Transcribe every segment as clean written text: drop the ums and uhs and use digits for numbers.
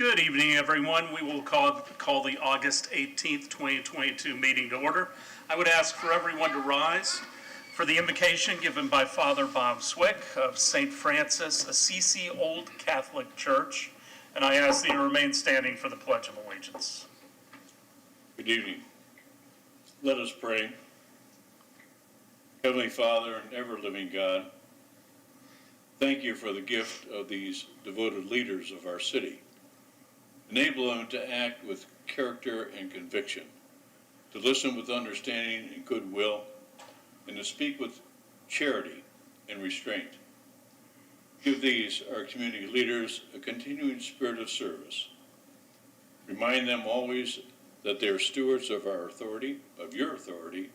Good evening, everyone. We will call the August 18th, 2022 meeting to order. I would ask for everyone to rise for the invocation given by Father Bob Swick of St. Francis Assisi Old Catholic Church, and I ask that you remain standing for the Pledge of Allegiance. Good evening. Let us pray. Heavenly Father and ever-living God, thank you for the gift of these devoted leaders of our city. Enable them to act with character and conviction, to listen with understanding and goodwill, and to speak with charity and restraint. Give these, our community leaders, a continuing spirit of service. Remind them always that they are stewards of our authority, of your authority,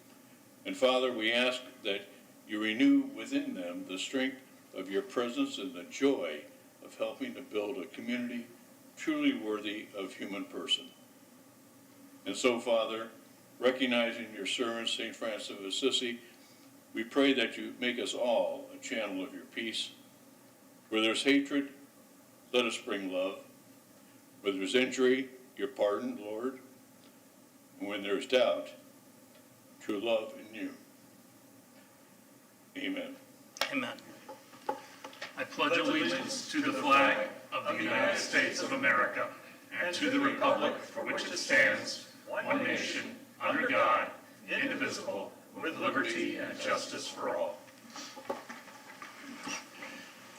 and Father, we ask that you renew within them the strength of your presence and the joy of helping to build a community truly worthy of human person. And so, Father, recognizing your servant, St. Francis of Assisi, we pray that you make us all a channel of your peace. Where there's hatred, let us bring love. Where there's injury, your pardon, Lord. And when there's doubt, true love in you. Amen. Amen. I pledge allegiance to the flag of the United States of America and to the republic for which it stands, one nation, under God, indivisible, with liberty and justice for all.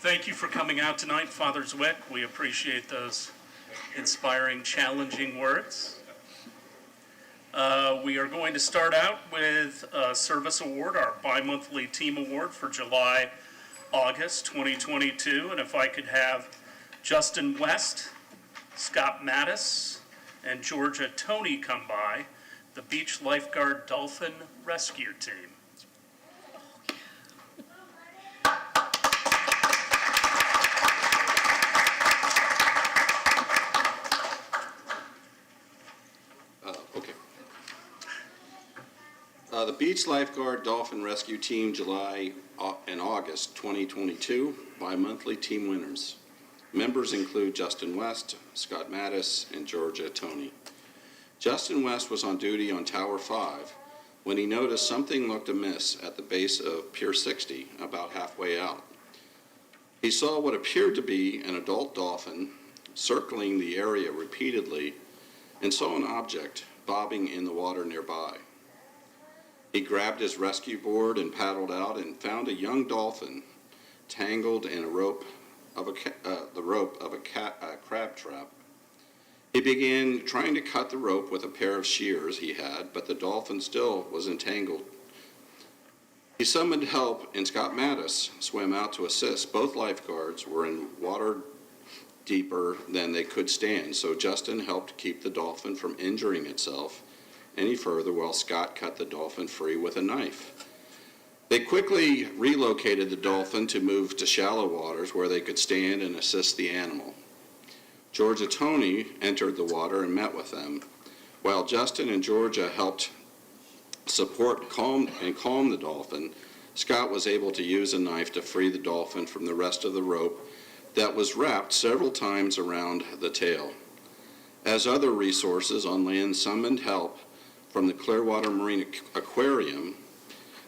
Thank you for coming out tonight, Father Zwick. We appreciate those inspiring, challenging words. We are going to start out with a service award, our bi-monthly team award for July, August 2022. And if I could have Justin West, Scott Mattis, and Georgia Tony come by, the Beach Lifeguard Dolphin Rescue Team. The Beach Lifeguard Dolphin Rescue Team July and August 2022 bi-monthly team winners. Members include Justin West, Scott Mattis, and Georgia Tony. Justin West was on duty on Tower 5 when he noticed something looked amiss at the base of Pier 60, about halfway out. He saw what appeared to be an adult dolphin circling the area repeatedly and saw an object bobbing in the water nearby. He grabbed his rescue board and paddled out and found a young dolphin tangled in a rope of a crab trap. He began trying to cut the rope with a pair of shears he had, but the dolphin still was entangled. He summoned help, and Scott Mattis swam out to assist. Both lifeguards were in water deeper than they could stand, so Justin helped keep the dolphin from injuring itself any further while Scott cut the dolphin free with a knife. They quickly relocated the dolphin to move to shallow waters where they could stand and assist the animal. Georgia Tony entered the water and met with them. While Justin and Georgia helped support calm the dolphin, Scott was able to use a knife to free the dolphin from the rest of the rope that was wrapped several times around the tail. As other resources on land summoned help from the Clearwater Marine Aquarium,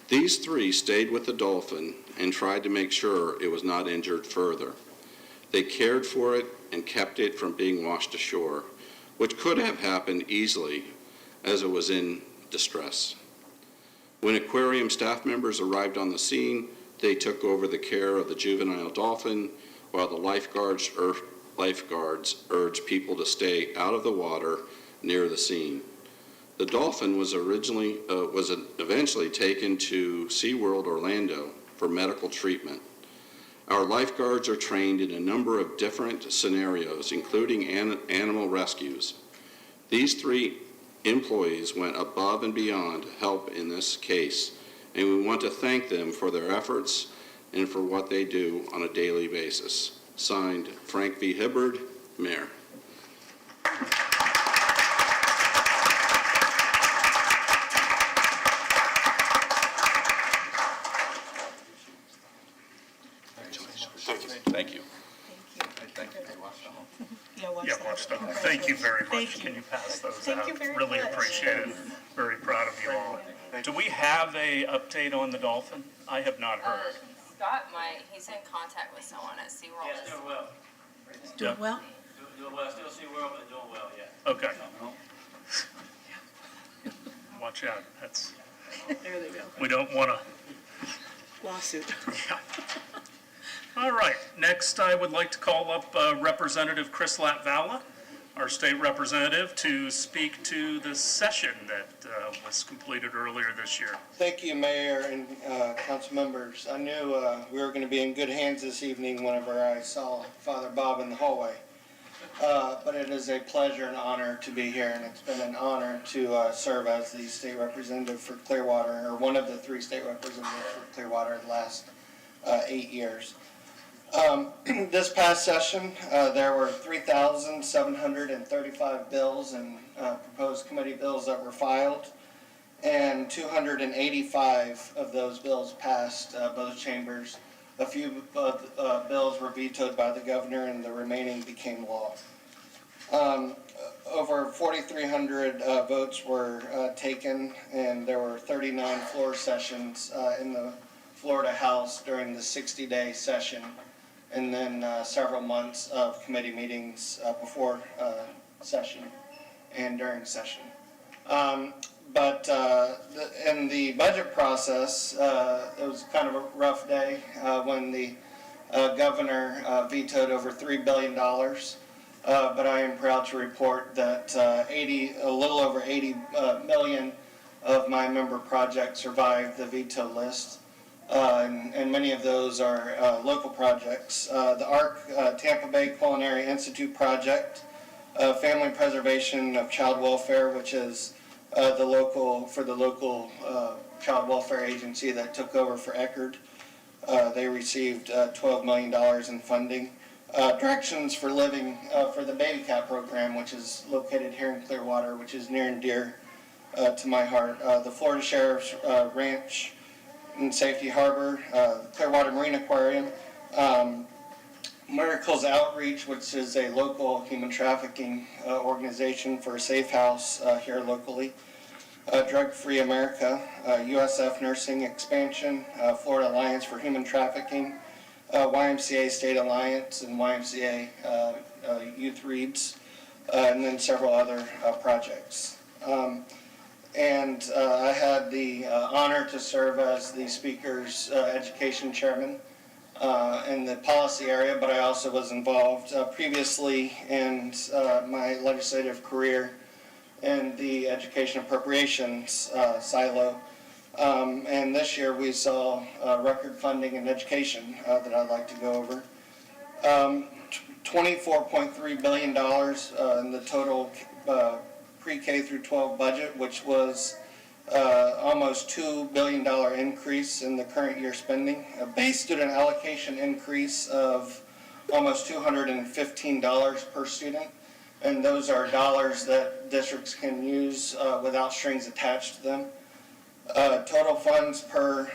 these three stayed with the dolphin and tried to make sure it was not injured further. They cared for it and kept it from being washed ashore, which could have happened easily as it was in distress. When aquarium staff members arrived on the scene, they took over the care of the juvenile dolphin while the lifeguards urged people to stay out of the water near the scene. The dolphin was eventually taken to SeaWorld Orlando for medical treatment. Our lifeguards are trained in a number of different scenarios, including animal rescues. These three employees went above and beyond help in this case, and we want to thank them for their efforts and for what they do on a daily basis. Signed, Frank V. Hibbard, Mayor. Thank you. Thank you. Yeah, watch that. much, though. Thank you very much. Thank you. Can you pass those Thank out? you very Really much. appreciate it. Very proud of you all. Do we have a update on the Dolphin? I have not heard. Scott he's in contact with someone at SeaWorld. Yeah, it's doing well. Doing well? Doing well, still SeaWorld, but doing well, yeah. Okay. Watch out. That's, There they go. we don't want to. Lawsuit. All right, next I would like to call up Representative Chris Latvala, our state representative, to speak to the session that was completed earlier this year. Thank you, Mayor and council members. I knew we were going to be in good hands this evening whenever I saw Father Bob in the hallway. But it is a pleasure and honor to be here, and it's been an honor to serve as the state representative for Clearwater, or one of the 3 state representatives for Clearwater the last 8 years. This past session, there were 3,735 bills and proposed committee bills that were filed, and 285 of those bills passed both chambers. A few bills were vetoed by the governor, and the remaining became law. Over 4,300 votes were taken, and there were 39 floor sessions in the Florida House during the 60-day session, and then several months of committee meetings before session and during session. But in the budget process, it was kind of a rough day when the governor vetoed over $3 billion. But I am proud to report that a little over 80 million of my member projects survived the veto list. And many of those are local projects. The ARC Tampa Bay Culinary Institute project, Family Preservation of Child Welfare, which is the local child welfare agency that took over for Eckerd. They received $12 million in funding. Directions for Living for the Baby Cat program, which is located here in Clearwater, which is near and dear to my heart. The Florida Sheriff's Ranch in Safety Harbor, Clearwater Marine Aquarium, Miracles Outreach, which is a local human trafficking organization for a safe house here locally, Drug Free America, USF Nursing Expansion, Florida Alliance for Human Trafficking, YMCA State Alliance, and YMCA Youth Reads, and then several other projects. And I had the honor to serve as the Speaker's Education Chairman in the policy area, but I also was involved previously in my legislative career in the education appropriations silo. And this year we saw record funding in education that I'd like to go over. $24.3 billion in the total pre-K through 12 budget, which was almost $2 billion increase in the current year spending. A base student allocation increase of almost $215 per student. And those are dollars that districts can use without strings attached to them. Total funds per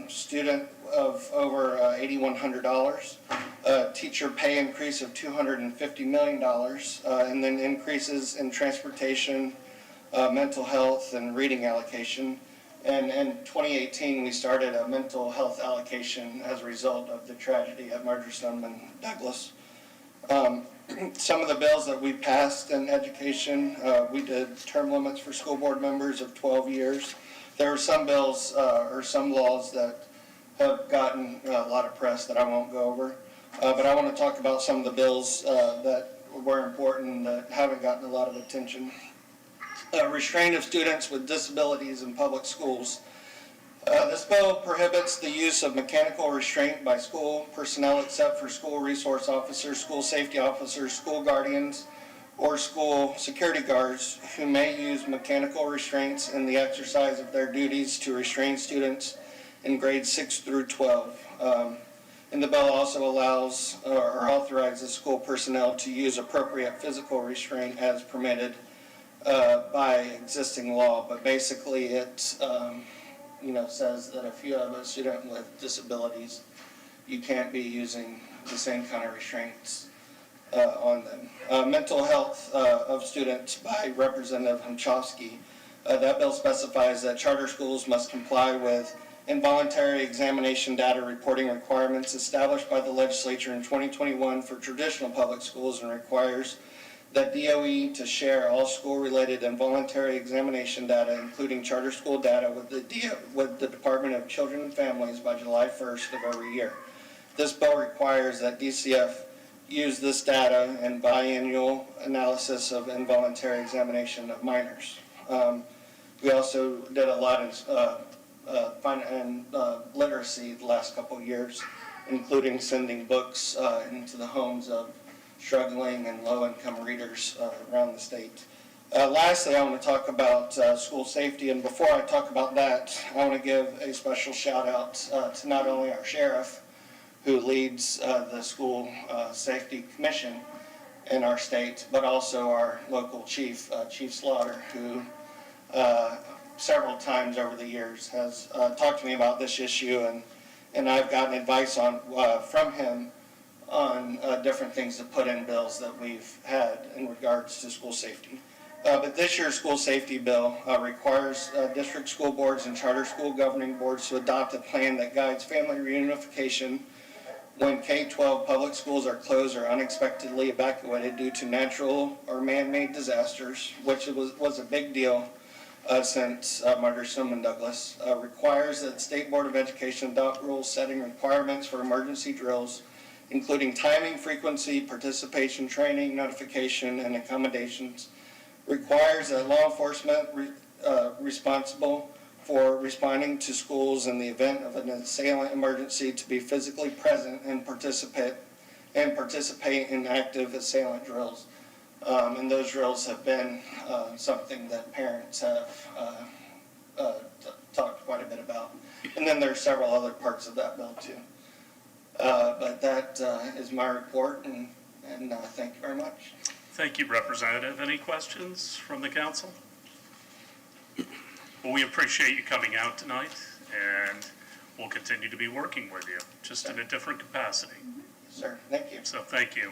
student of over $8,100. Teacher pay increase of $250 million. And then increases in transportation, mental health, and reading allocation. And in 2018, we started a mental health allocation as a result of the tragedy at Marjorie Stoneman Douglas. Some of the bills that we passed in education, we did term limits for school board members of 12 years. There are some bills or some laws that have gotten a lot of press that I won't go over. But I want to talk about some of the bills that were important that haven't gotten a lot of attention. Restraint of students with disabilities in public schools. This bill prohibits the use of mechanical restraint by school personnel except for school resource officers, school safety officers, school guardians, or school security guards who may use mechanical restraints in the exercise of their duties to restrain students in grades 6 through 12. And the bill also allows or authorizes school personnel to use appropriate physical restraint as permitted by existing law. But basically it says that if you have a student with disabilities, you can't be using the same kind of restraints on them. Mental health of students by Representative Homchowski. That bill specifies that charter schools must comply with involuntary examination data reporting requirements established by the legislature in 2021 for traditional public schools, and requires that DOE to share all school-related involuntary examination data, including charter school data, with the Department of Children and Families by July 1st of every year. This bill requires that DCF use this data in biannual analysis of involuntary examination of minors. We also did a lot in literacy the last couple of years, including sending books into the homes of struggling and low-income readers around the state. Lastly, I want to talk about school safety, and before I talk about that, I want to give a special shout out to not only our sheriff, who leads the school safety commission in our state, but also our local chief, Chief Slaughter, who several times over the years has talked to me about this issue, and I've gotten advice from him on different things to put in bills that we've had in regards to school safety. But this year's school safety bill requires district school boards and charter school governing boards to adopt a plan that guides family reunification when K-12 public schools are closed or unexpectedly evacuated due to natural or man-made disasters, which was a big deal since Martyrsdom and Douglas. Requires that the State Board of Education adopt rules setting requirements for emergency drills, including timing, frequency, participation, training, notification, and accommodations. Requires that law enforcement responsible for responding to schools in the event of an assailant emergency to be physically present and participate in active assailant drills. And those drills have been something that parents have talked quite a bit about. And then there's several other parts of that bill too. But that is my report, and thank you very much. Thank you, Representative. Any questions from the council? Well, we appreciate you coming out tonight, and we'll continue to be working with you, just in a different capacity. Sir, thank you. So thank you.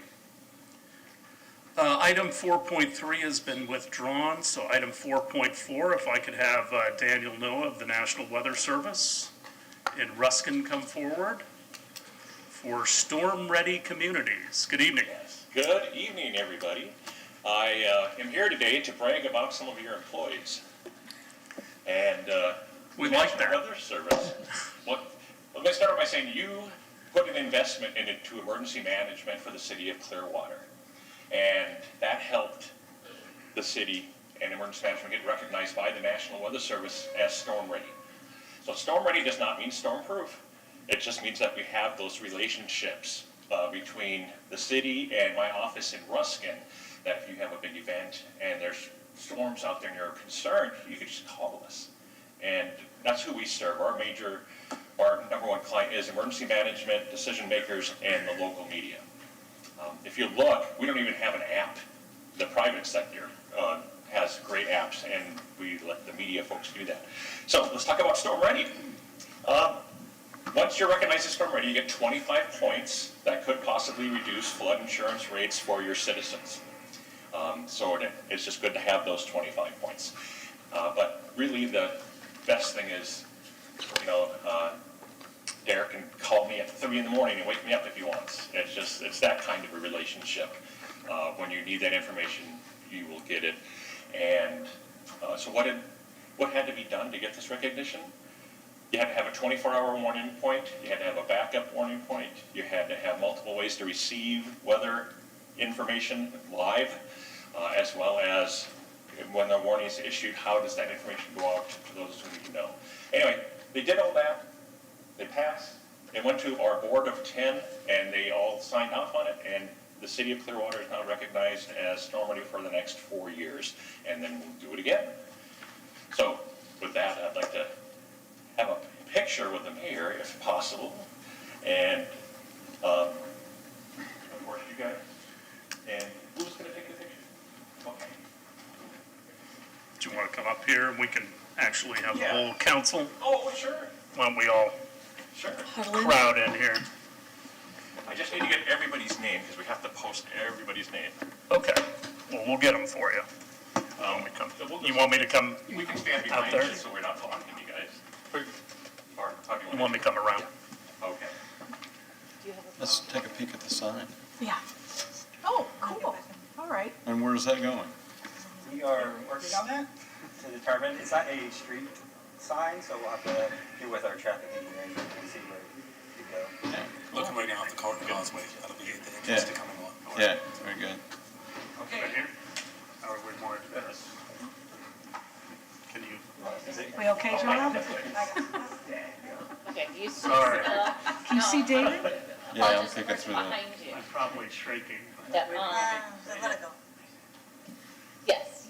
Item 4.3 has been withdrawn, so item 4.4, if I could have Daniel Noah of the National Weather Service in Ruskin come forward for storm-ready communities. Good evening. Yes. Good evening, everybody. I am here today to brag about some of your employees. And We like that. National Weather Service. Let me start by saying you put an investment into emergency management for the city of Clearwater. And that helped the city and emergency management get recognized by the National Weather Service as storm ready. So storm ready does not mean storm proof. It just means that we have those relationships between the city and my office in Ruskin, that if you have a big event and there's storms out there and you're concerned, you can just call us. And that's who we serve. Our number one client is emergency management, decision makers, and the local media. If you look, we don't even have an app. The private sector has great apps, and we let the media folks do that. So let's talk about Storm Ready. Once you're recognized as Storm Ready, you get 25 points that could possibly reduce flood insurance rates for your citizens. So it's just good to have those 25 points. But really the best thing is, Derek can call me at 3 in the morning and wake me up if he wants. It's that kind of a relationship. When you need that information, you will get it. And so what had to be done to get this recognition? You had to have a 24-hour warning point. You had to have a backup warning point. You had to have multiple ways to receive weather information live, as well as when the warning is issued, how does that information go out to those who need to know? Anyway, they did all that. They passed. It went to our board of 10, and they all signed off on it, and the city of Clearwater is now recognized as storm ready for the next 4 years, and then we'll do it again. So with that, I'd like to have a picture with the mayor, if possible, and of course you guys. And who's going to take the picture? Okay. Do you want to come up here and we can actually have the whole council? Oh, sure. Why don't we all Sure. Huddle in. crowd in here? I just need to get everybody's name, because we have to post everybody's name. Okay, well, we'll get them for you. You want me to come, We can stand Out behind there? you, so we're not blocking you guys. Or how do you want me to come around? Okay. Let's take a peek at the sign. Yeah. Oh, cool. All right. And where's that going? We are working on that to determine, it's not a street sign, so we'll have to get with our traffic engineering and see where to go. Looking right now at the causeway, that'll be the Yeah. entrance to coming along. Yeah, very good. Okay. Right here? Or are we more into this? Can you? We okay, John? Okay, you see. Sorry. Can you see David? Yeah, I'm thinking through that. Behind you. I'm probably shaking. That, Let it go. yes.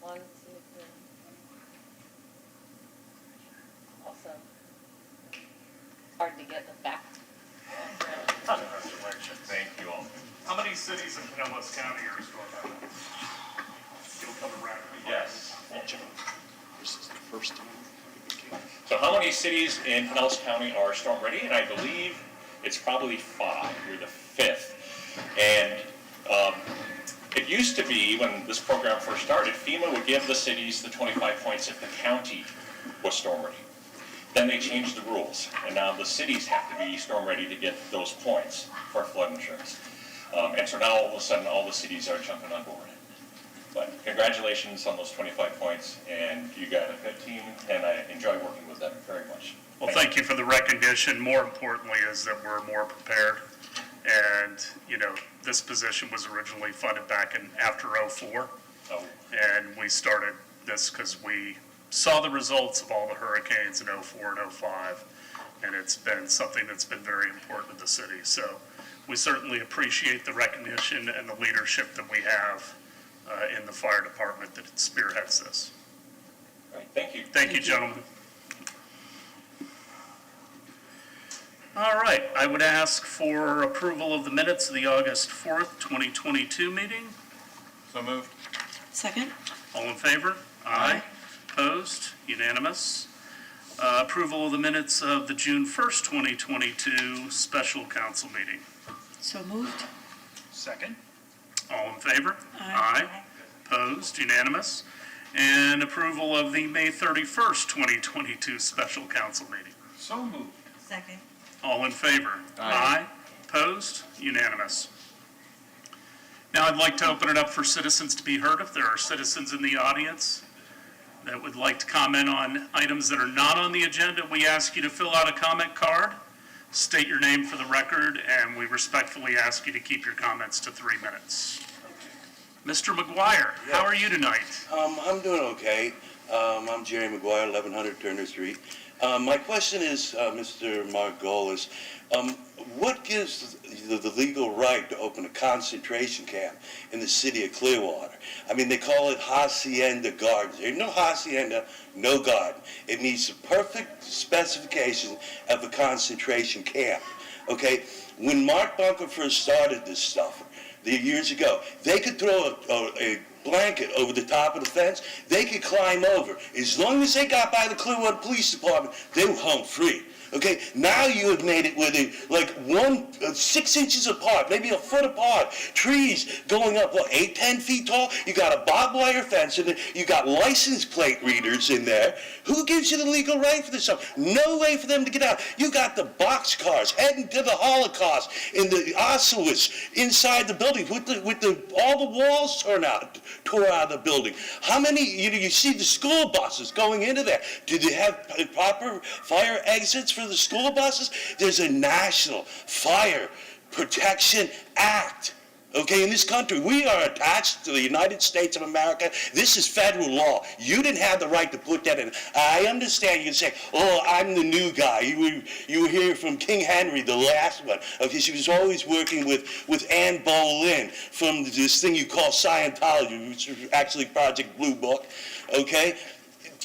1, 2, 3. Awesome. Hard to get the back. Thank you all. How many cities in Pinellas County are stormwater? You'll come around. Yes. This is the first time. So how many cities in Pinellas County are storm ready? And I believe it's probably 5. You're the 5th. And it used to be, when this program first started, FEMA would give the cities the 25 points if the county was storm ready. Then they changed the rules, and now the cities have to be storm ready to get those points for flood insurance. And so now all of a sudden, all the cities are jumping on board. But congratulations on those 25 points, and you got a good team, and I enjoy working with them very much. Well, thank you for the recognition. More importantly is that we're more prepared. And, you know, this position was originally funded back in after '04. Oh, And we started this because we saw the results of all the hurricanes in '04 and '05. And it's been something that's been very important to the city. So we certainly appreciate the recognition and the leadership that we have in the fire department that spearheads this. all right, thank you. Thank you, gentlemen. All right, I would ask for approval of the minutes of the August 4th, 2022 meeting. So moved. Second? All in favor? Aye. Opposed? Unanimous. Approval of the minutes of the June 1st, 2022 special council meeting. So moved? Second. All in favor? Aye. Opposed? Unanimous. And approval of the May 31st, 2022 special council meeting. So moved. Second. All in favor? Aye. Opposed? Unanimous. Now I'd like to open it up for citizens to be heard. If there are citizens in the audience that would like to comment on items that are not on the agenda, we ask you to fill out a comment card, state your name for the record, and we respectfully ask you to keep your comments to 3 minutes. Mr. McGuire, how are you tonight? I'm doing okay. I'm Jerry McGuire, 1100 Turner Street. My question is, Mr. Margolis, what gives the legal right to open a concentration camp in the city of Clearwater? I mean, they call it Hacienda Gardens. There's no Hacienda, no garden. It meets the perfect specification of a concentration camp, okay? When Mark Bunker first started this stuff, years ago, they could throw a blanket over the top of the fence. They could climb over. As long as they got by the Clearwater Police Department, they were home free. Okay, now you have made it with it like 6 inches apart, maybe a foot apart. Trees going up, 8, 10 feet tall. You got a barbed wire fence in it. You got license plate readers in there. Who gives you the legal right for this stuff? No way for them to get out. You got the boxcars heading to the Holocaust in the Auschwitz inside the building with all the walls tore out of the building. How many? You see the school buses going into there. Do they have proper fire exits for the school buses? There's a National Fire Protection Act. Okay, in this country, we are attached to the United States of America. This is federal law. You didn't have the right to put that in. I understand you can say, oh, I'm the new guy. You were here from King Henry, the last one. Okay, she was always working with Anne Boleyn from this thing you call Scientology, which is actually Project Blue Book. Okay?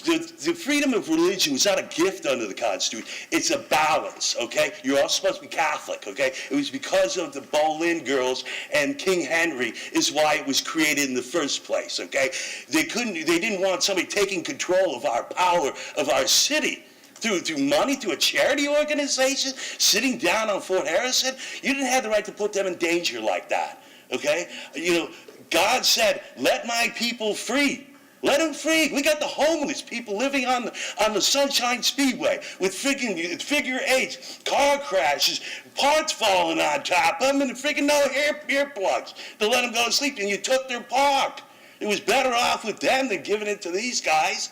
The freedom of religion was not a gift under the Constitution. It's a balance, okay? You're all supposed to be Catholic, okay? It was because of the Boleyn girls and King Henry is why it was created in the first place, okay? They didn't want somebody taking control of our power, of our city, through money, through a charity organization, sitting down on Fort Harrison. You didn't have the right to put them in danger like that, okay? You know, God said, let my people free. Let them free. We got the homeless people living on the Sunshine Speedway with figure eights, car crashes, parts falling on top of them, and freaking no earplugs to let them go to sleep, and you took their park. It was better off with them than giving it to these guys.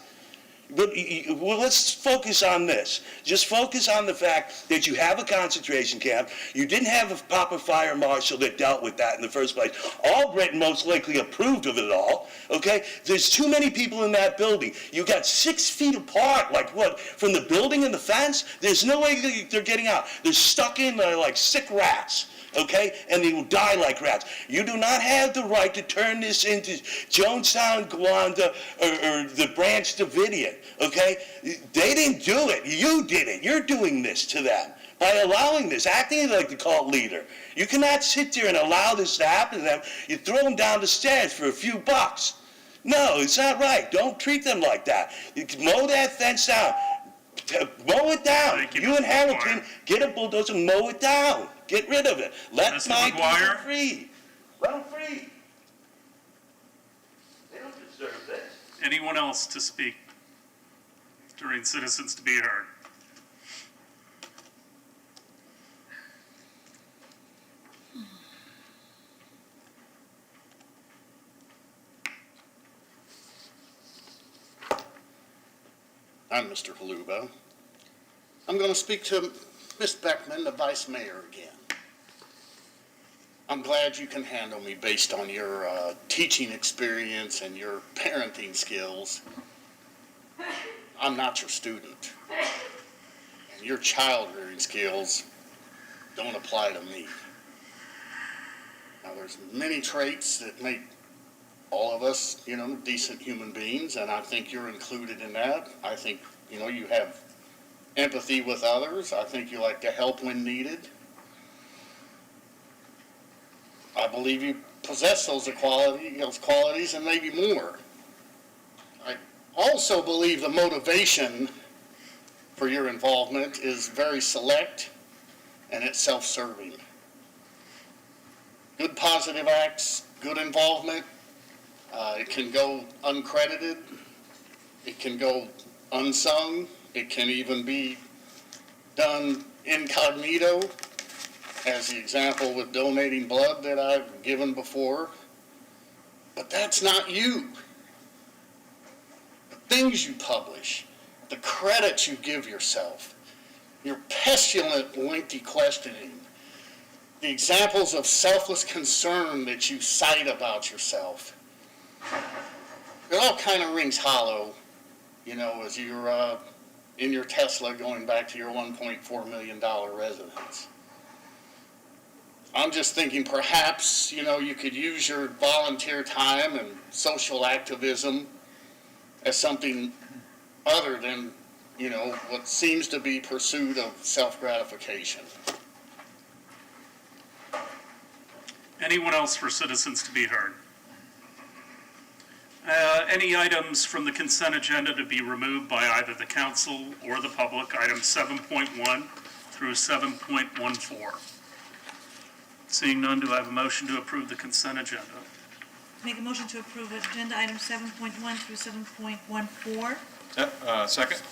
But well, let's focus on this. Just focus on the fact that you have a concentration camp. You didn't have a proper fire marshal that dealt with that in the first place. Albritton most likely approved of it all. Okay? There's too many people in that building. You got 6 feet apart, like what? From the building and the fence? There's no way they're getting out. They're stuck in there like sick rats. Okay? And they will die like rats. You do not have the right to turn this into Jonestown, Gowanda, or the Branch Davidian. Okay? They didn't do it. You did it. You're doing this to them by allowing this, acting like the cult leader. You cannot sit there and allow this to happen to them. You throw them down the stairs for a few bucks. No, it's not right. Don't treat them like that. You can mow that fence down. Mow it down. You and Hamilton, get a bulldozer and mow it down. Get rid of it. Let my people free. Let them free. They don't deserve this. Anyone else to speak during citizens to be heard? I'm Mr. Halubo. I'm going to speak to Ms. Beckman, the Vice Mayor, again. I'm glad you can handle me based on your teaching experience and your parenting skills. I'm not your student. And your child-rearing skills don't apply to me. Now, there's many traits that make all of us, you know, decent human beings, and I think you're included in that. I think, you know, you have empathy with others. I think you like to help when needed. I believe you possess those qualities and maybe more. I also believe the motivation for your involvement is very select and it's self-serving. Good positive acts, good involvement, it can go uncredited, it can go unsung, it can even be done incognito, as the example with donating blood that I've given before. But that's not you. The things you publish, the credit you give yourself, your pestilent, lengthy questioning, the examples of selfless concern that you cite about yourself, it all kind of rings hollow, you know, as you're in your Tesla going back to your $1.4 million residence. I'm just thinking perhaps, you know, you could use your volunteer time and social activism as something other than, you know, what seems to be pursuit of self-gratification. Anyone else for citizens to be heard? Any items from the consent agenda to be removed by either the council or the public, items 7.1 through 7.14? Seeing none, do I have a motion to approve the consent agenda? Make a motion to approve agenda items 7.1 through 7.14. Second?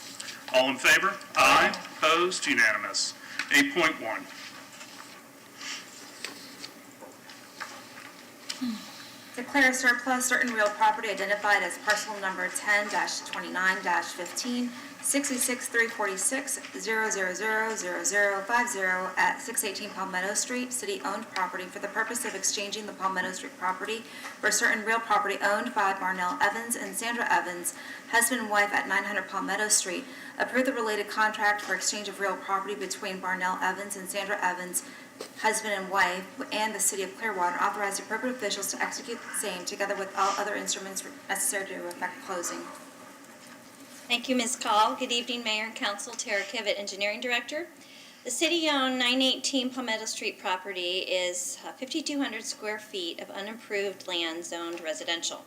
All in favor? Aye. Opposed? Unanimous. 8.1. Declare surplus certain real property identified as parcel number 10-29-15, 66-346, 0000050 at 618 Palmetto Street, city-owned property for the purpose of exchanging the Palmetto Street property for certain real property owned by Barnell Evans and Sandra Evans, husband and wife at 900 Palmetto Street. Approve the related contract for exchange of real property between Barnell Evans and Sandra Evans, husband and wife, and the city of Clearwater. Authorize the appropriate officials to execute the same together with all other instruments necessary to effect closing. Thank you, Ms. Call. Good evening, Mayor and Council. Tara Kivett, Engineering Director. The city-owned 918 Palmetto Street property is 5,200 square feet of unimproved land zoned residential.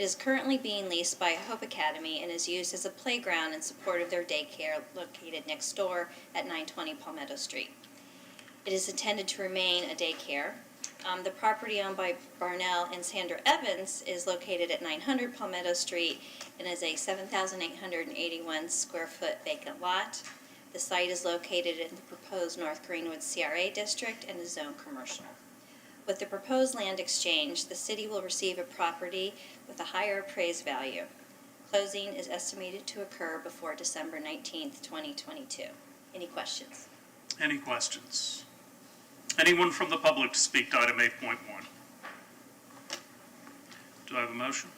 It is currently being leased by Hope Academy and is used as a playground in support of their daycare located next door at 920 Palmetto Street. It is intended to remain a daycare. The property owned by Barnell and Sandra Evans is located at 900 Palmetto Street and is a 7,881 square foot vacant lot. The site is located in the proposed North Greenwood CRA district and is zoned commercial. With the proposed land exchange, the city will receive a property with a higher appraised value. Closing is estimated to occur before December 19th, 2022. Any questions? Any questions? Anyone from the public to speak to item 8.1? Do I have a motion?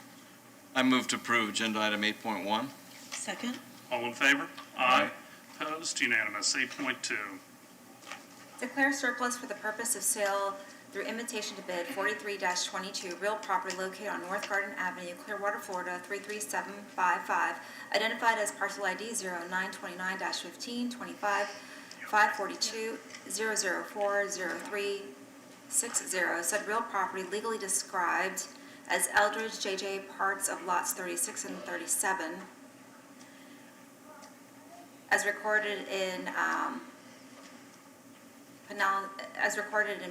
I move to approve agenda item 8.1. Second. All in favor? Aye. Opposed? Unanimous. 8.2. Declare surplus for the purpose of sale through invitation to bid 43-22 real property located on North Garden Avenue, Clearwater, Florida 33755, identified as parcel ID 0929-1525 542 004 0360. Said real property legally described as Eldridge JJ parts of lots 36 and 37, as recorded in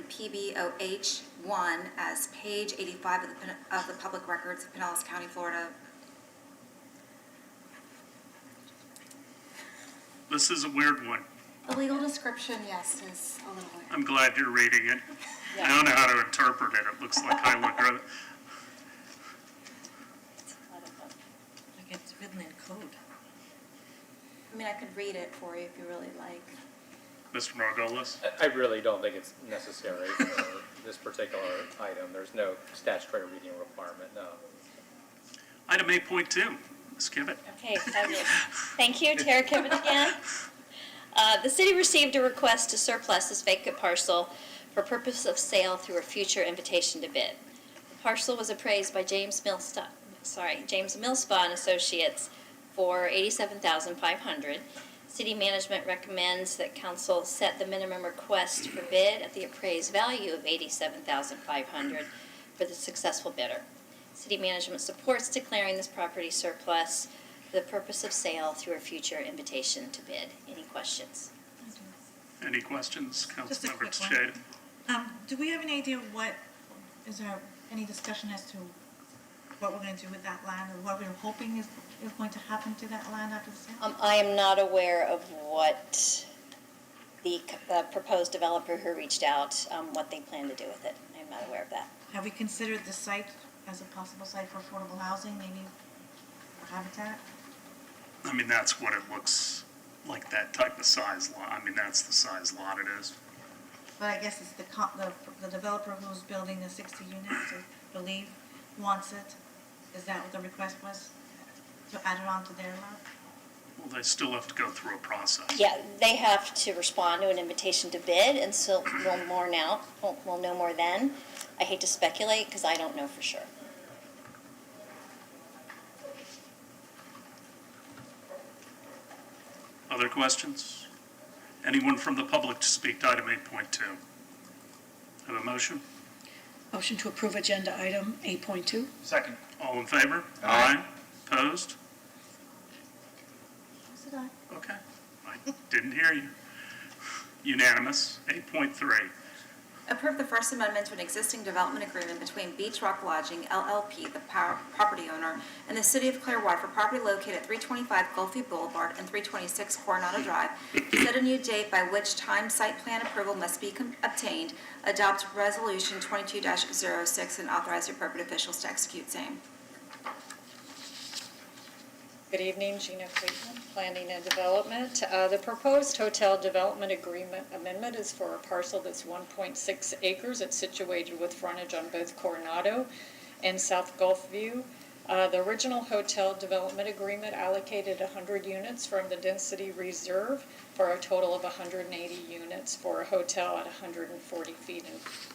PBOH 1 as page 85 of the public records of Pinellas County, Florida. This is a weird one. The legal description, yes, is a little weird. I'm glad you're reading it. I don't know how to interpret it. It looks like I look rather. Like it's written in code. I mean, I could read it for you if you really like. Mr. Margolis? I really don't think it's necessary for this particular item. There's no statutory reading requirement, no. Item 8.2. Ms. Kivett. Okay, fabulous. Thank you, Tara Kivett again. The city received a request to surplus this vacant parcel for purpose of sale through a future invitation to bid. The parcel was appraised by James Millspa and Associates for $87,500. City management recommends that council set the minimum request for bid at the appraised value of $87,500 for the successful bidder. City management supports declaring this property surplus for the purpose of sale through a future invitation to bid. Any questions? Any questions, Just a Councilmember quick one. Tejeda? Do we have any idea is there any discussion as to what we're going to do with that land, or what we're hoping is going to happen to that land after the sale? I am not aware of what the proposed developer who reached out, what they plan to do with it. I'm not aware of that. Have we considered the site as a possible site for affordable housing, maybe for habitat? I mean, that's what it looks like, that type of size lot. I mean, that's the size lot it is. But I guess it's the developer who's building the 60 units, I believe, wants it. Is that what the request was? To add it on to their lot? Well, they still have to go through a process. Yeah, they have to respond to an invitation to bid, and so we'll know more then. I hate to speculate because I don't know for sure. Other questions? Anyone from the public to speak to item 8.2? Have a motion? Motion to approve agenda item 8.2. Second. All in favor? Aye. Opposed? Yes, I. Okay. I didn't hear you. Unanimous. 8.3. Approve the First Amendment to an existing development agreement between Beach Rock Lodging LLP, the property owner, and the City of Clearwater for property located at 325 Gulfview Boulevard and 326 Coronado Drive. Set a new date by which time site plan approval must be obtained. Adopt Resolution 22-06 and authorize the appropriate officials to execute same. Good evening, Gina Friedman, Planning and Development. The proposed hotel development agreement amendment is for a parcel that's 1.6 acres. It's situated with frontage on both Coronado and South Gulfview. The original hotel development agreement allocated 100 units from the density reserve for a total of 180 units for a hotel at 140 feet in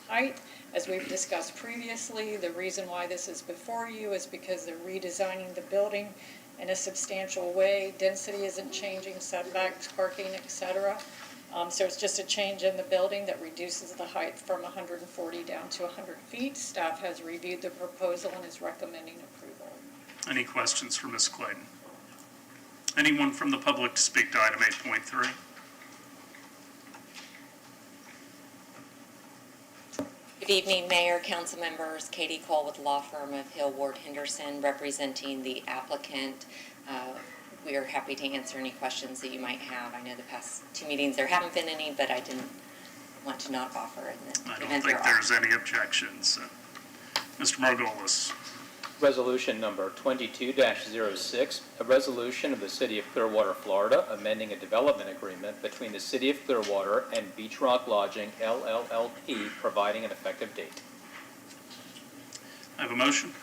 height. As we've discussed previously, the reason why this is before you is because they're redesigning the building in a substantial way. Density isn't changing, setbacks, parking, etc. So it's just a change in the building that reduces the height from 140 down to 100 feet. Staff has reviewed the proposal and is recommending approval. Any questions for Ms. Clayton? Anyone from the public to speak to item 8.3? Good evening, Mayor, council members. Katie Cole with law firm of Hill Ward Henderson, representing the applicant. We are happy to answer any questions that you might have. I know the past 2 meetings there haven't been any, but I didn't want to not offer in the I don't event think there are. there's any objections. Mr. Margolis. Resolution number 22-06, a resolution of the City of Clearwater, Florida, amending a development agreement between the City of Clearwater and Beach Rock Lodging, LLLP, providing an effective date. I have a motion.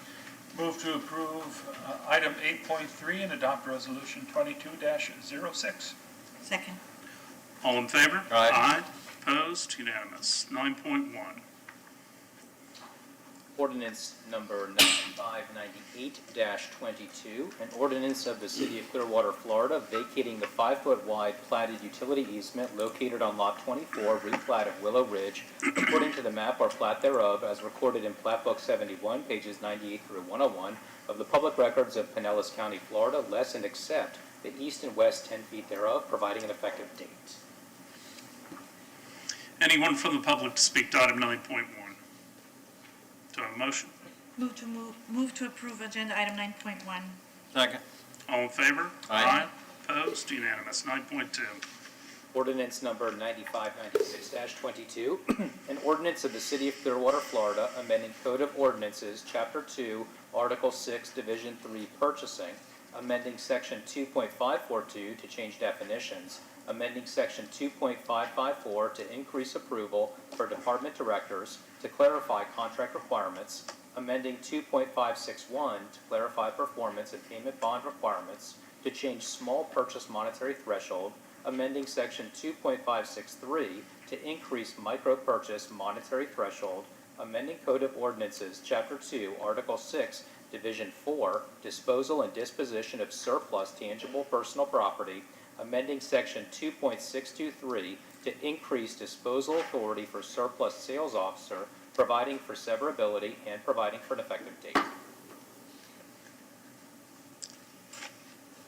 Move to approve item 8.3 and adopt resolution 22-06. Second. All in favor? Aye. Opposed? Unanimous. 9.1. Ordinance number 9598-22, an ordinance of the City of Clearwater, Florida, vacating the 5-foot wide platted utility easement located on Lot 24, replat of Willow Ridge, according to the map or plat thereof, as recorded in Plat Book 71, pages 98 through 101, of the public records of Pinellas County, Florida, less and except the east and west 10 feet thereof, providing an effective date. Anyone from the public to speak to item 9.1? Do I have a motion? Move to approve agenda item 9.1. Second. All in favor? Aye. Opposed? Unanimous. 9.2. Ordinance number 9596-22, an ordinance of the City of Clearwater, Florida, amending Code of Ordinances, Chapter 2, Article 6, Division 3, Purchasing, amending Section 2.542 to change definitions, amending Section 2.554 to increase approval for department directors, to clarify contract requirements, amending 2.561 to clarify performance and payment bond requirements, to change small purchase monetary threshold, amending Section 2.563 to increase micro purchase monetary threshold, amending Code of Ordinances, Chapter 2, Article 6, Division 4, disposal and disposition of surplus tangible personal property, amending Section 2.623 to increase disposal authority for surplus sales officer, providing for severability and providing for an effective date.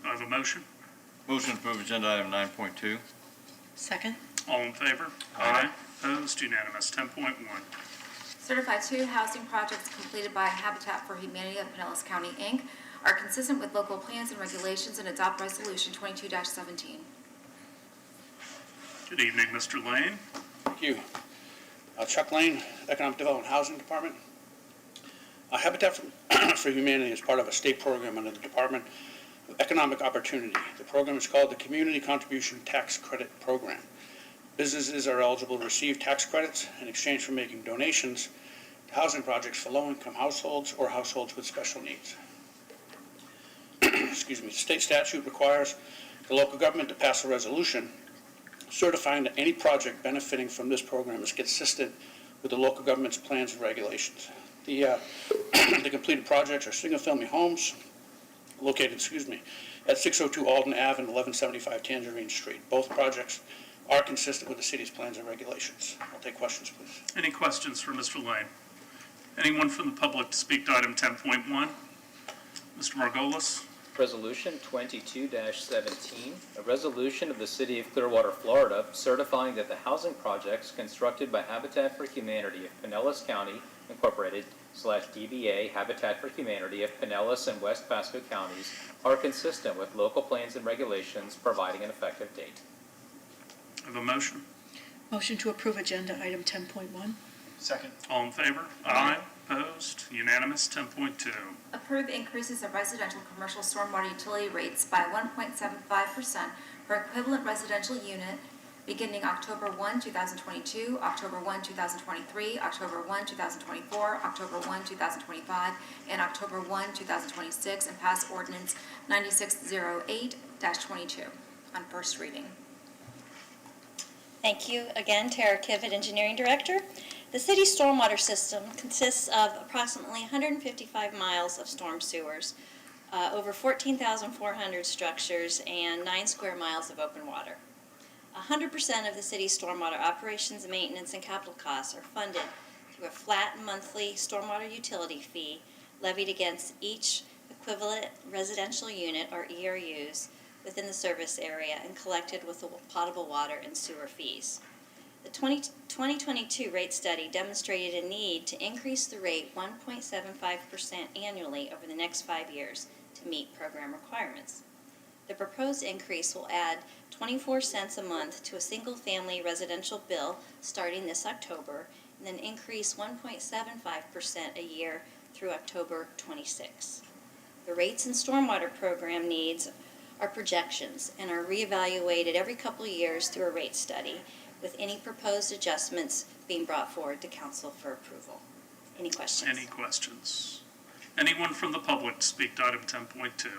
I have a motion. Motion to approve agenda item 9.2. Second. All in favor? Aye. Opposed? Unanimous. 10.1. Certify 2 housing projects completed by Habitat for Humanity of Pinellas County, Inc. are consistent with local plans and regulations and adopt resolution 22-17. Good evening, Mr. Lane. Thank you. Chuck Lane, Economic Development Housing Department. Habitat for Humanity is part of a state program under the Department of Economic Opportunity. The program is called the Community Contribution Tax Credit Program. Businesses are eligible to receive tax credits in exchange for making donations to housing projects for low-income households or households with special needs. Excuse me. State statute requires the local government to pass a resolution certifying that any project benefiting from this program is consistent with the local government's plans and regulations. The completed projects are single-family homes located, at 602 Alden Ave and 1175 Tangerine Street. Both projects are consistent with the city's plans and regulations. I'll take questions, please. Any questions for Mr. Lane? Anyone from the public to speak to item 10.1? Mr. Margolis? Resolution 22-17, a resolution of the City of Clearwater, Florida, certifying that the housing projects constructed by Habitat for Humanity of Pinellas County, Incorporated, /DBA Habitat for Humanity of Pinellas and West Pasco Counties are consistent with local plans and regulations, providing an effective date. I have a motion. Motion to approve agenda item 10.1. Second. All in favor? Aye. Opposed? Unanimous. 10.2. Approve increases of residential commercial stormwater utility rates by 1.75% for equivalent residential unit beginning October 1, 2022, October 1, 2023, October 1, 2024, October 1, 2025, and October 1, 2026, and pass ordinance 9608-22 on first reading. Thank you again, Tara Kivett, Engineering Director. The city's stormwater system consists of approximately 155 miles of storm sewers, over 14,400 structures, and 9 square miles of open water. 100% of the city's stormwater operations, maintenance, and capital costs are funded through a flat monthly stormwater utility fee levied against each equivalent residential unit or ERUs within the service area and collected with the potable water and sewer fees. The 2022 rate study demonstrated a need to increase the rate 1.75% annually over the next 5 years to meet program requirements. The proposed increase will add 24 cents a month to a single-family residential bill starting this October, and then increase 1.75% a year through October 26. The rates and stormwater program needs are projections and are reevaluated every couple of years through a rate study, with any proposed adjustments being brought forward to council for approval. Any questions? Any questions? Anyone from the public to speak to item 10.2?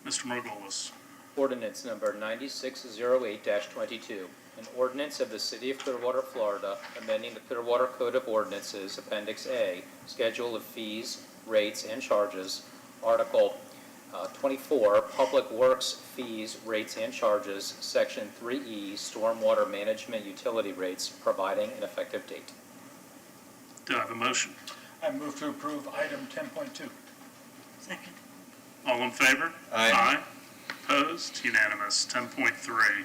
Mr. Margolis. Ordinance number 9608-22, an ordinance of the City of Clearwater, Florida, amending the Clearwater Code of Ordinances, Appendix A, Schedule of Fees, Rates, and Charges, Article 24, Public Works Fees, Rates, and Charges, Section 3E, Stormwater Management Utility Rates, providing an effective date. Do I have a motion? I move to approve item 10.2. Second. All in favor? Aye. Opposed? Unanimous. 10.3.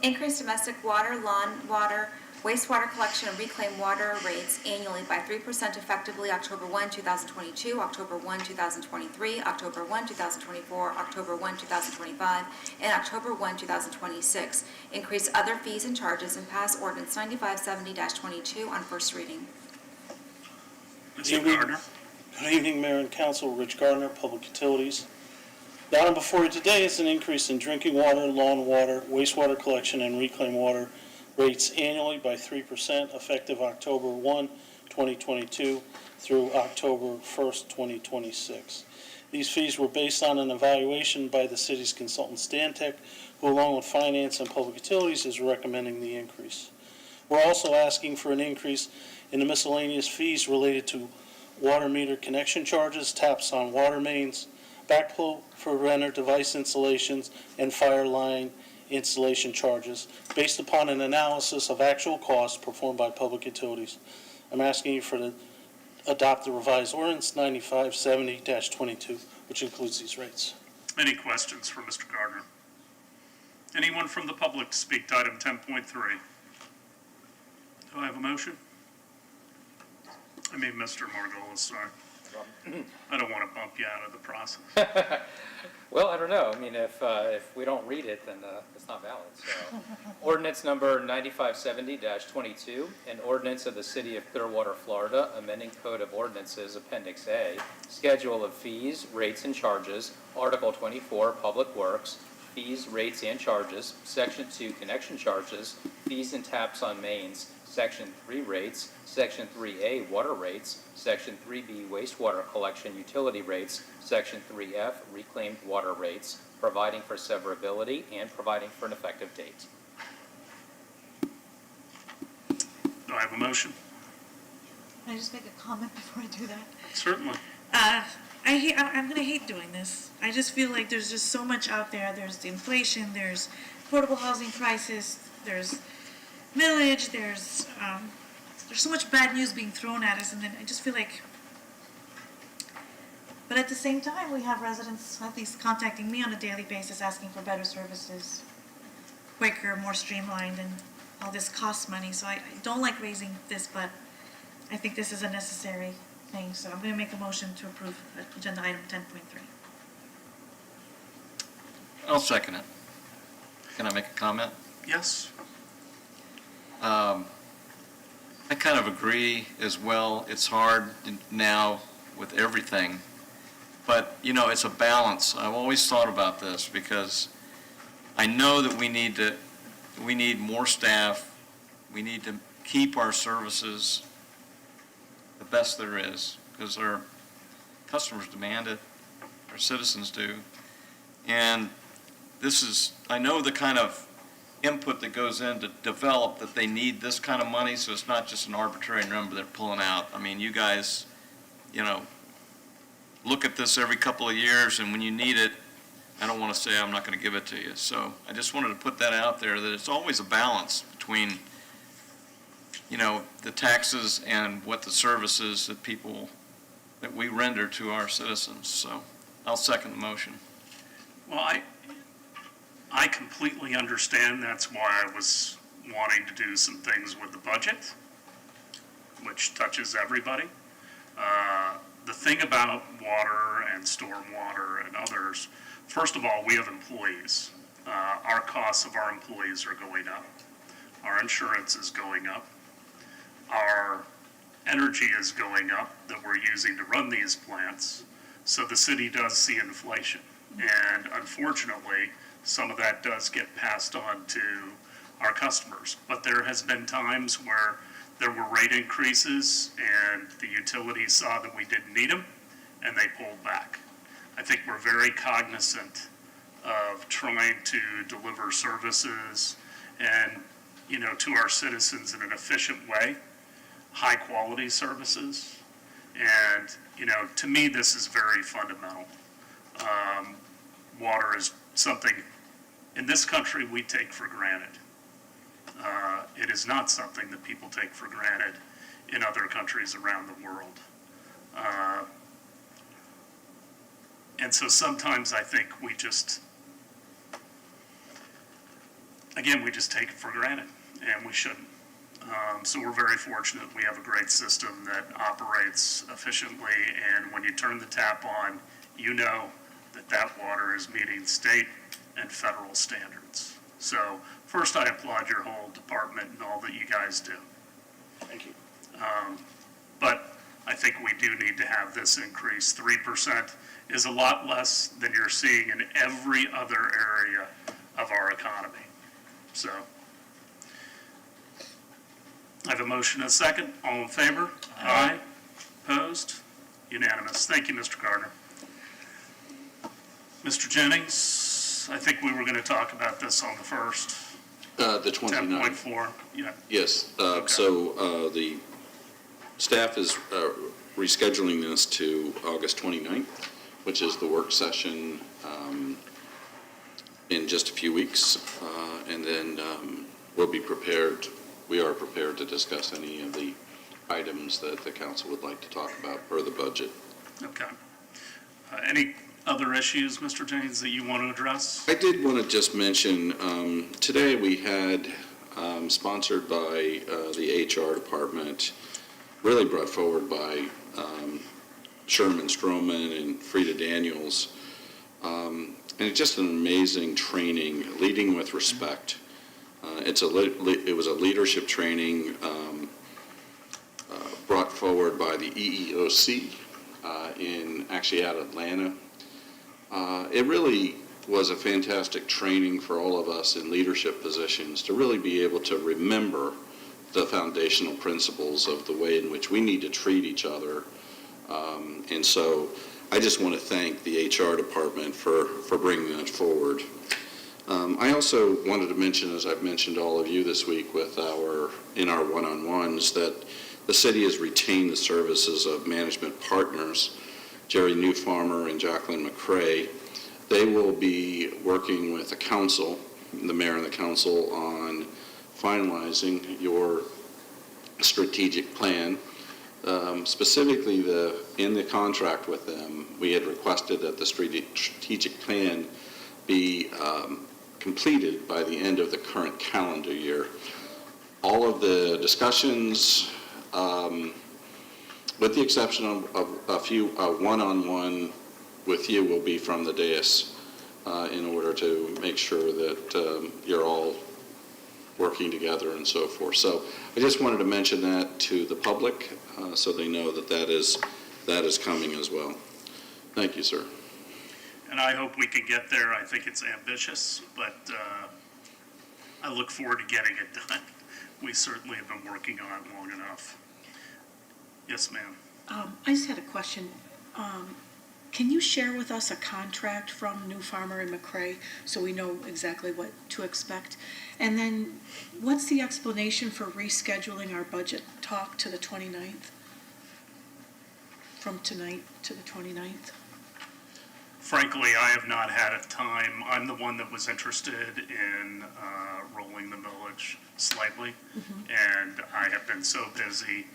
Increase domestic water, lawn water, wastewater collection, and reclaimed water rates annually by 3% effectively October 1, 2022, October 1, 2023, October 1, 2024, October 1, 2025, and October 1, 2026. Increase other fees and charges and pass ordinance 9570-22 on first reading. Mr. Gardner. Good evening, Mayor and Council. Rich Gardner, Public Utilities. The item before you today is an increase in drinking water, lawn water, wastewater collection, and reclaimed water rates annually by 3% effective October 1, 2022 through October 1st, 2026. These fees were based on an evaluation by the city's consultant Stantec, who along with Finance and Public Utilities is recommending the increase. We're also asking for an increase in the miscellaneous fees related to water meter connection charges, taps on water mains, backflow preventer device installations, and fire line installation charges based upon an analysis of actual costs performed by Public Utilities. I'm asking you to adopt the revised ordinance 9570-22, which includes these rates. Any questions for Mr. Gardner? Anyone from the public to speak to item 10.3? Do I have a motion? I mean, Mr. Margolis, sorry. I don't want to bump you out of the process. Well, I don't know. I mean, if we don't read it, then it's not valid. So, ordinance number 9570-22, an ordinance of the City of Clearwater, Florida, amending Code of Ordinances, Appendix A, Schedule of Fees, Rates, and Charges, Article 24, Public Works, Fees, Rates, and Charges, Section 2, Connection Charges, Fees and Taps on Mains, Section 3 Rates, Section 3A Water Rates, Section 3B Wastewater Collection Utility Rates, Section 3F Reclaimed Water Rates, providing for severability and providing for an effective date. Do I have a motion? Can I just make a comment before I do that? Certainly. I'm gonna hate doing this. I just feel like there's just so much out there. There's the inflation, there's affordable housing crisis, there's millage, there's so much bad news being thrown at us, and then I just feel like, but at the same time, we have residents at least contacting me on a daily basis asking for better services, quicker, more streamlined, and all this costs money. So I don't like raising this, but I think this is a necessary thing. So I'm going to make a motion to approve agenda item 10.3. I'll second it. Can I make a comment? Yes. I kind of agree as well. It's hard now with everything, but you know, it's a balance. I've always thought about this because I know that we need more staff. We need to keep our services the best there is because our customers demand it, our citizens do, and this is, I know the kind of input that goes in to develop that they need this kind of money, so it's not just an arbitrary number they're pulling out. I mean, you guys, you know, look at this every couple of years, and when you need it, I don't want to say I'm not going to give it to you. So I just wanted to put that out there, that it's always a balance between, you know, the taxes and what the services that people that we render to our citizens. So I'll second the motion. Well, I completely understand. That's why I was wanting to do some things with the budget, which touches everybody. The thing about water and stormwater and others, first of all, we have employees. Our costs of our employees are going up. Our insurance is going up. Our energy is going up that we're using to run these plants. So the city does see inflation. And unfortunately, some of that does get passed on to our customers. But there has been times where there were rate increases and the utilities saw that we didn't need them and they pulled back. I think we're very cognizant of trying to deliver services and, to our citizens in an efficient way, high quality services. And, to me, this is very fundamental. Water is something in this country we take for granted. It is not something that people take for granted in other countries around the world. And so sometimes I think we just take it for granted, and we shouldn't. So we're very fortunate we have a great system that operates efficiently, and when you turn the tap on, you know that water is meeting state and federal standards. So first, I applaud your whole department and all that you guys do. Thank you. But I think we do need to have this increase. 3% is a lot less than you're seeing in every other area of our economy. So I have a motion and a second. All in favor? Aye. Opposed? Unanimous. Thank you, Mr. Gardner. Mr. Jennings, I think we were going to talk about this on the first. The 29th. 10.4, yeah. Yes, so the staff is rescheduling this to August 29th, which is the work session in just a few weeks. And then we are prepared to discuss any of the items that the council would like to talk about per the budget. Okay. Any other issues, Mr. Jennings, that you want to address? I did want to just mention, today we had, sponsored by the HR department, really brought forward by Sherman Stroman and Frida Daniels, and it's just an amazing training, leading with respect. It was a leadership training brought forward by the EEOC actually out of Atlanta. It really was a fantastic training for all of us in leadership positions to really be able to remember the foundational principles of the way in which we need to treat each other. And so I just want to thank the HR department for bringing that forward. I also wanted to mention, as I've mentioned to all of you this week in our one-on-ones, that the city has retained the services of management partners, Jerry Newfarmer and Jacqueline McCrae. They will be working with the council, the mayor and the council, on finalizing your strategic plan. Specifically, in the contract with them, we had requested that the strategic plan be completed by the end of the current calendar year. All of the discussions, with the exception of a few one-on-one with you, will be from the dais in order to make sure that you're all working together and so forth. So I just wanted to mention that to the public so they know that is coming as well. Thank you, sir. And I hope we can get there. I think it's ambitious, but I look forward to getting it done. We certainly have been working on it long enough. Yes, ma'am. I just had a question. Can you share with us a contract from New Farmer and McCrae so we know exactly what to expect? And then what's the explanation for rescheduling our budget talk to the 29th? From tonight to the 29th? Frankly, I have not had a time. I'm the one that was interested in rolling the millage slightly, and I have been so busy,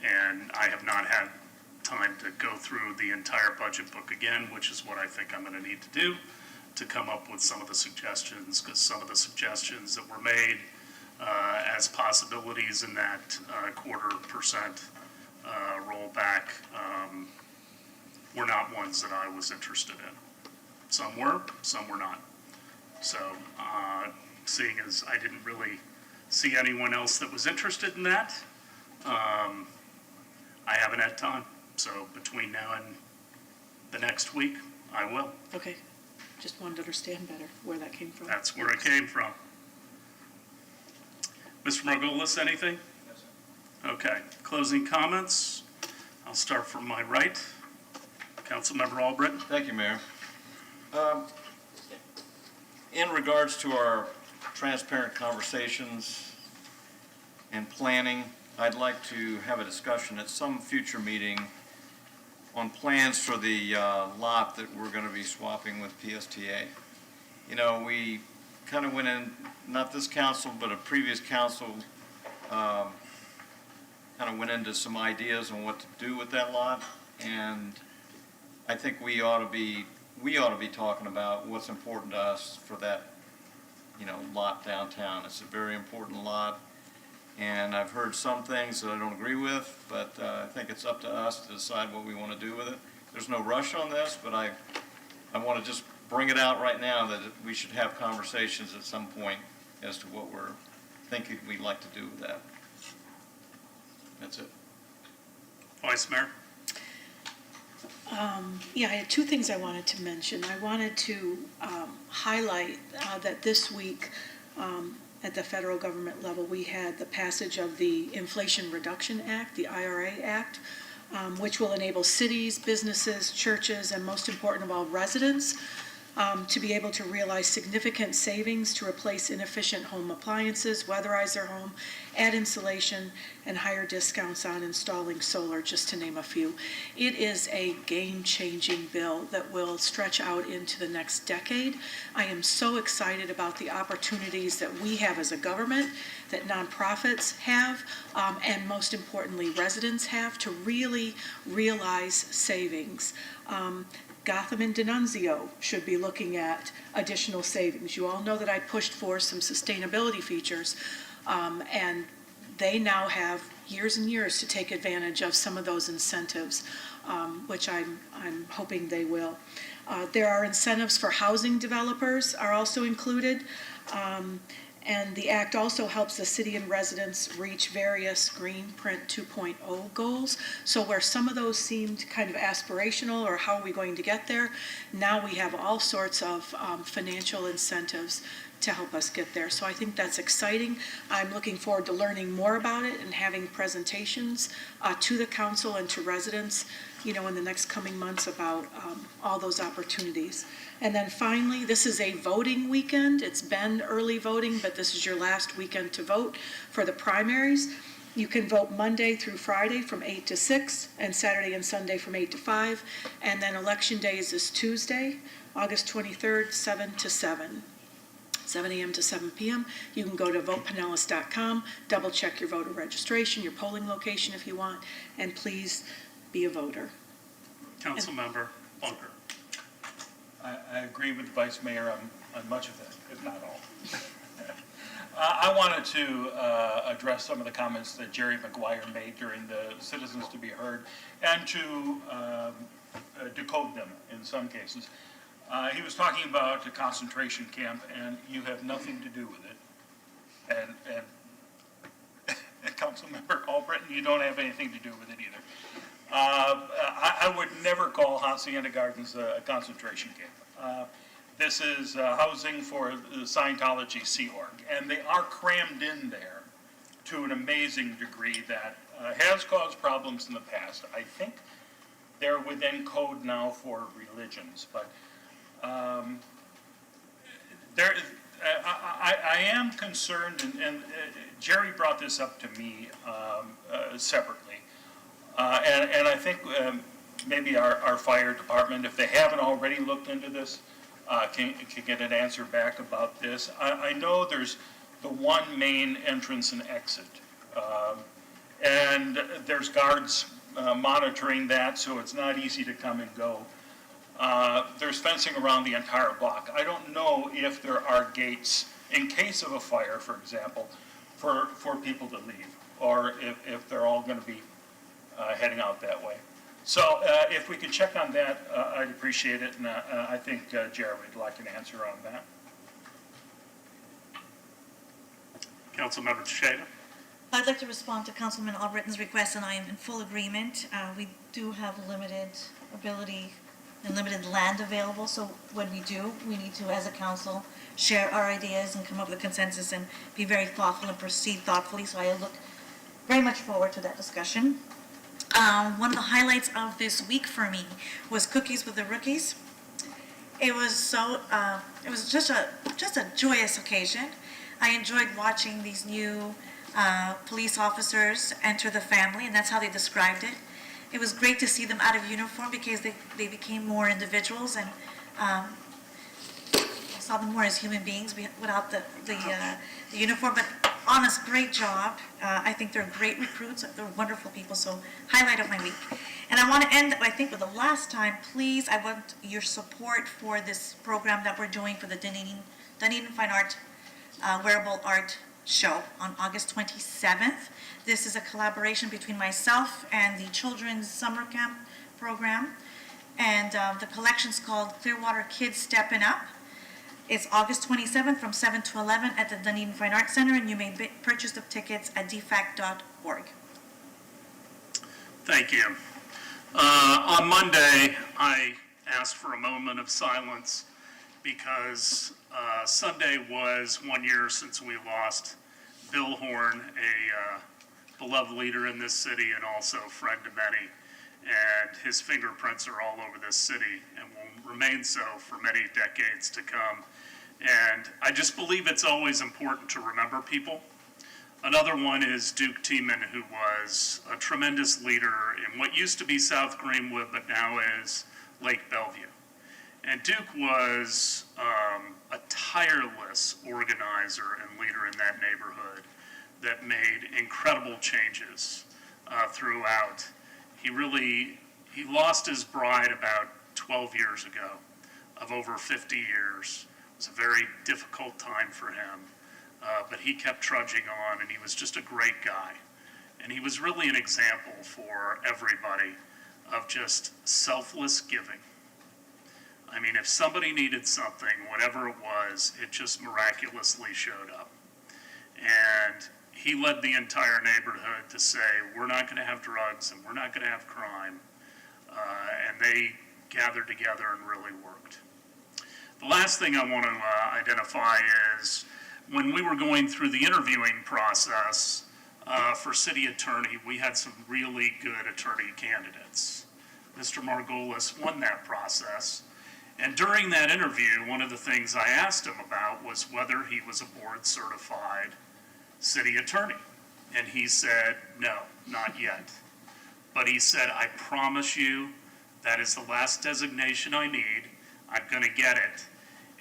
and I have not had time to go through the entire budget book again, which is what I think I'm gonna need to do to come up with some of the suggestions, because some of the suggestions that were made as possibilities in that 0.25% rollback were not ones that I was interested in. Some were not. So, seeing as I didn't really see anyone else that was interested in that, I haven't had time. So between now and the next week, I will. Okay, just wanted to understand better where that came from. That's where it came from. Mr. Margolis, anything? Okay, closing comments. I'll start from my right. Councilmember Albritton. Thank you, Mayor. In regards to our transparent conversations and planning, I'd like to have a discussion at some future meeting on plans for the lot that we're going to be swapping with PSTA. You know, we kind of went in, not this council, but a previous council, kind of went into some ideas on what to do with that lot, and I think we ought to be talking about what's important to us for that, lot downtown. It's a very important lot, and I've heard some things that I don't agree with, but I think it's up to us to decide what we want to do with it. There's no rush on this, but I want to just bring it out right now that we should have conversations at some point as to what we're thinking we'd like to do with that. That's it. Vice Mayor. Yeah, I had two things I wanted to mention. I wanted to highlight that this week at the federal government level, we had the passage of the Inflation Reduction Act, the IRA Act, which will enable cities, businesses, churches, and most important of all, residents to be able to realize significant savings to replace inefficient home appliances, weatherize their home, add insulation, and higher discounts on installing solar, just to name a few. It is a game-changing bill that will stretch out into the next decade. I am so excited about the opportunities that we have as a government, that nonprofits have, and most importantly, residents have to really realize savings. Gotham and D'Annunzio should be looking at additional savings. You all know that I pushed for some sustainability features, and they now have years and years to take advantage of some of those incentives, which I'm hoping they will. There are incentives for housing developers are also included. And the act also helps the city and residents reach various Green Print 2.0 goals. So where some of those seemed kind of aspirational, or how are we going to get there, now we have all sorts of financial incentives to help us get there. So I think that's exciting. I'm looking forward to learning more about it and having presentations to the council and to residents, in the next coming months about all those opportunities. And then finally, this is a voting weekend. It's been early voting, but this is your last weekend to vote for the primaries. You can vote Monday through Friday from 8 to 6, and Saturday and Sunday from 8 to 5. And then Election Day is this Tuesday, August 23rd, 7 to 7. 7 a.m. to 7 p.m. You can go to votepinellas.com, double check your voter registration, your polling location if you want, and please be a voter. Councilmember Bunker. I agree with the Vice Mayor on much of that, if not all. I wanted to address some of the comments that Jerry McGuire made during the Citizens to be Heard, and to decode them in some cases. He was talking about a concentration camp, and you have nothing to do with it. And Councilmember Albritton, you don't have anything to do with it either. I would never call Hacienda Gardens a concentration camp. This is housing for the Scientology Sea Org, and they are crammed in there to an amazing degree that has caused problems in the past. I think they're within code now for religions, but I am concerned, and Jerry brought this up to me separately, and I think maybe our fire department, if they haven't already looked into this, can get an answer back about this. I know there's the one main entrance and exit, and there's guards monitoring that, so it's not easy to come and go. There's fencing around the entire block. I don't know if there are gates in case of a fire, for example, for people to leave, or if they're all going to be heading out that way. So if we could check on that, I'd appreciate it, and I think Jared would like an answer on that. Councilmember Teixeira. I'd like to respond to Councilman Albritton's request, and I am in full agreement. We do have limited ability and limited land available, so when we do, we need to, as a council, share our ideas and come up with a consensus and be very thoughtful and proceed thoughtfully, so I look very much forward to that discussion. One of the highlights of this week for me was Cookies with the Rookies. It was just a joyous occasion. I enjoyed watching these new police officers enter the family, and that's how they described it. It was great to see them out of uniform because they became more individuals, and I saw them more as human beings without the uniform. But honest, great job. I think they're great recruits. They're wonderful people. So highlight of my week. And I want to end, I think, with the last time. Please, I want your support for this program that we're doing for the Dunedin Fine Art Wearable Art Show on August 27th. This is a collaboration between myself and the Children's Summer Camp program. And the collection's called Clearwater Kids Steppin' Up. It's August 27th from 7 to 11 at the Dunedin Fine Arts Center, and you may purchase the tickets at dfac.org. Thank you. On Monday, I asked for a moment of silence because Sunday was 1 year since we lost Bill Horn, a beloved leader in this city and also a friend to many. And his fingerprints are all over this city and will remain so for many decades to come. And I just believe it's always important to remember people. Another one is Duke Tiemann, who was a tremendous leader in what used to be South Greenwood, but now is Lake Bellevue. And Duke was a tireless organizer and leader in that neighborhood that made incredible changes throughout. He lost his bride about 12 years ago, of over 50 years. It was a very difficult time for him, but he kept trudging on, and he was just a great guy. And he was really an example for everybody of just selfless giving. I mean, if somebody needed something, whatever it was, it just miraculously showed up. And he led the entire neighborhood to say, we're not going to have drugs and we're not going to have crime. And they gathered together and really worked. The last thing I want to identify is when we were going through the interviewing process for city attorney, we had some really good attorney candidates. Mr. Margolis won that process. And during that interview, one of the things I asked him about was whether he was a board certified city attorney. And he said, no, not yet. But he said, I promise you, that is the last designation I need. I'm going to get it.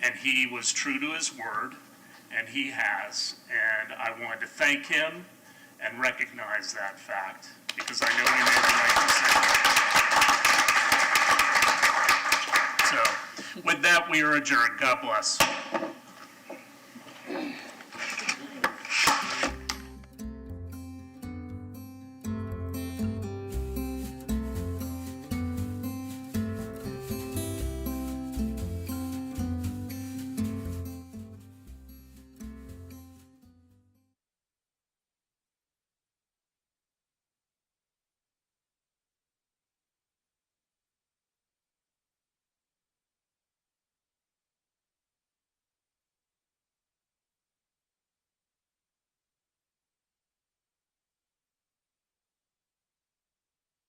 And he was true to his word, and he has. And I wanted to thank him and recognize that fact, because I know he made the right decision. So, with that, we are adjourned. God bless.